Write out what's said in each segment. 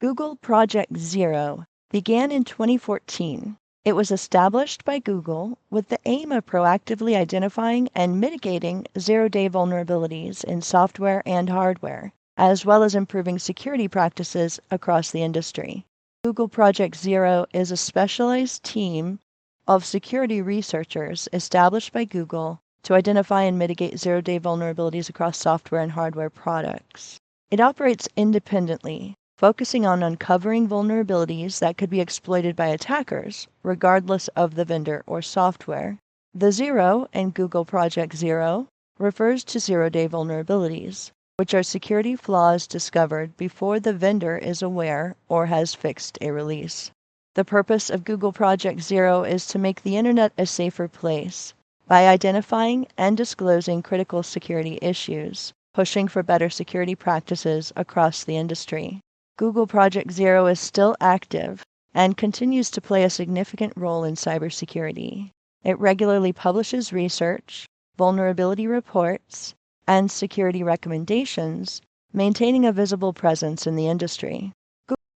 Google Project Zero began in 2014. It was established by Google with the aim of proactively identifying and mitigating zero-day vulnerabilities in software and hardware, as well as improving security practices across the industry. Google Project Zero is a specialized team of security researchers established by Google to identify and mitigate zero-day vulnerabilities across software and hardware products. It operates independently, focusing on uncovering vulnerabilities that could be exploited by attackers, regardless of the vendor or software. The zero in Google Project Zero refers to zero-day vulnerabilities, which are security flaws discovered before the vendor is aware or has fixed a release. The purpose of Google Project Zero is to make the internet a safer place by identifying and disclosing critical security issues, pushing for better security practices across the industry. Google Project Zero is still active and continues to play a significant role in cybersecurity. It regularly publishes research, vulnerability reports, and security recommendations, maintaining a visible presence in the industry.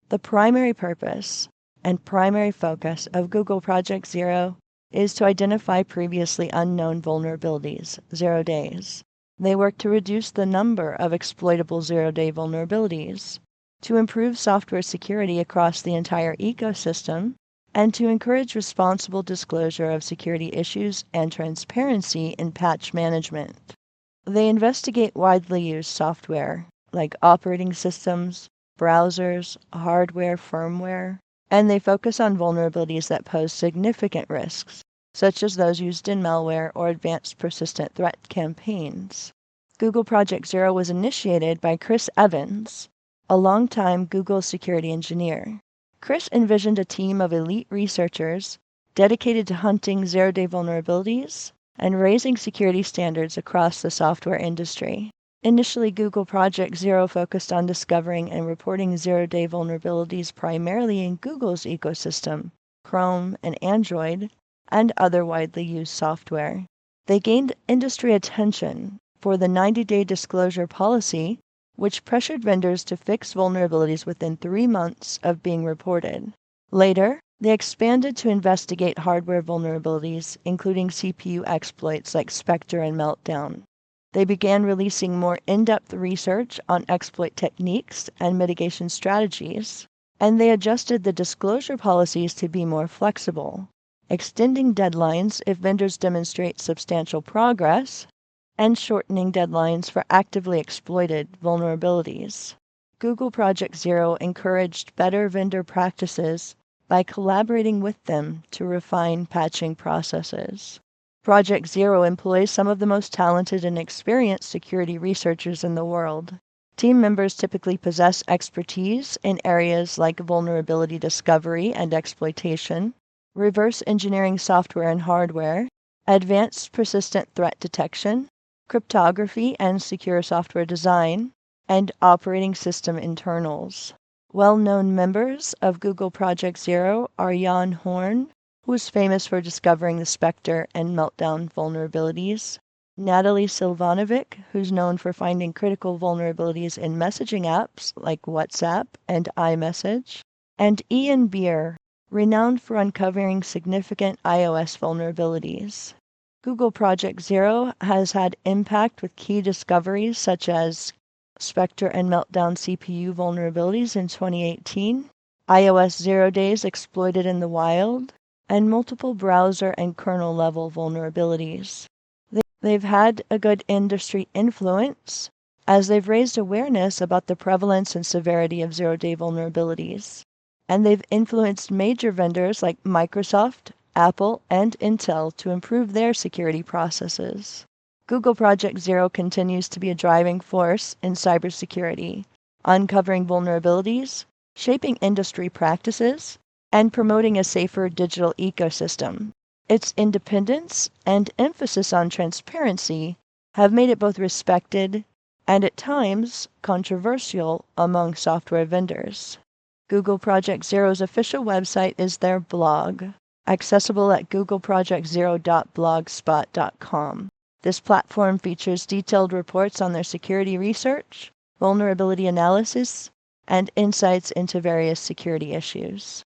The primary purpose and primary focus of Google Project Zero is to identify previously unknown vulnerabilities, 0 days. They work to reduce the number of exploitable zero-day vulnerabilities, to improve software security across the entire ecosystem, and to encourage responsible disclosure of security issues and transparency in patch management. They investigate widely used software, like operating systems, browsers, hardware, firmware, and they focus on vulnerabilities that pose significant risks, such as those used in malware or advanced persistent threat campaigns. Google Project Zero was initiated by Chris Evans, a longtime Google security engineer. Chris envisioned a team of elite researchers dedicated to hunting zero-day vulnerabilities and raising security standards across the software industry. Initially, Google Project Zero focused on discovering and reporting zero-day vulnerabilities primarily in Google's ecosystem, Chrome and Android, and other widely used software. They gained industry attention for the 90-day disclosure policy, which pressured vendors to fix vulnerabilities within 3 months of being reported. Later, they expanded to investigate hardware vulnerabilities, including CPU exploits like Spectre and Meltdown. They began releasing more in-depth research on exploit techniques and mitigation strategies, and they adjusted the disclosure policies to be more flexible, extending deadlines if vendors demonstrate substantial progress, and shortening deadlines for actively exploited vulnerabilities. Google Project Zero encouraged better vendor practices by collaborating with them to refine patching processes. Project Zero employs some of the most talented and experienced security researchers in the world. Team members typically possess expertise in areas like vulnerability discovery and exploitation, reverse engineering software and hardware, advanced persistent threat detection, cryptography and secure software design, and operating system internals. Well-known members of Google Project Zero are Jan Horn, who is famous for discovering the Spectre and Meltdown vulnerabilities, Natalie Silvanovic, who's known for finding critical vulnerabilities in messaging apps like WhatsApp and iMessage, and Ian Beer, renowned for uncovering significant iOS vulnerabilities. Google Project Zero has had impact with key discoveries such as Spectre and Meltdown CPU vulnerabilities in 2018, iOS 0 days exploited in the wild, and multiple browser and kernel level vulnerabilities. They've had a good industry influence as they've raised awareness about the prevalence and severity of zero-day vulnerabilities, and they've influenced major vendors like Microsoft, Apple, and Intel to improve their security processes. Google Project Zero continues to be a driving force in cybersecurity, uncovering vulnerabilities, shaping industry practices, and promoting a safer digital ecosystem. Its independence and emphasis on transparency have made it both respected and at times controversial among software vendors. Google Project Zero's official website is their blog, accessible at googleprojectzero.blogspot.com. This platform features detailed reports on their security research, vulnerability analysis, and insights into various security issues.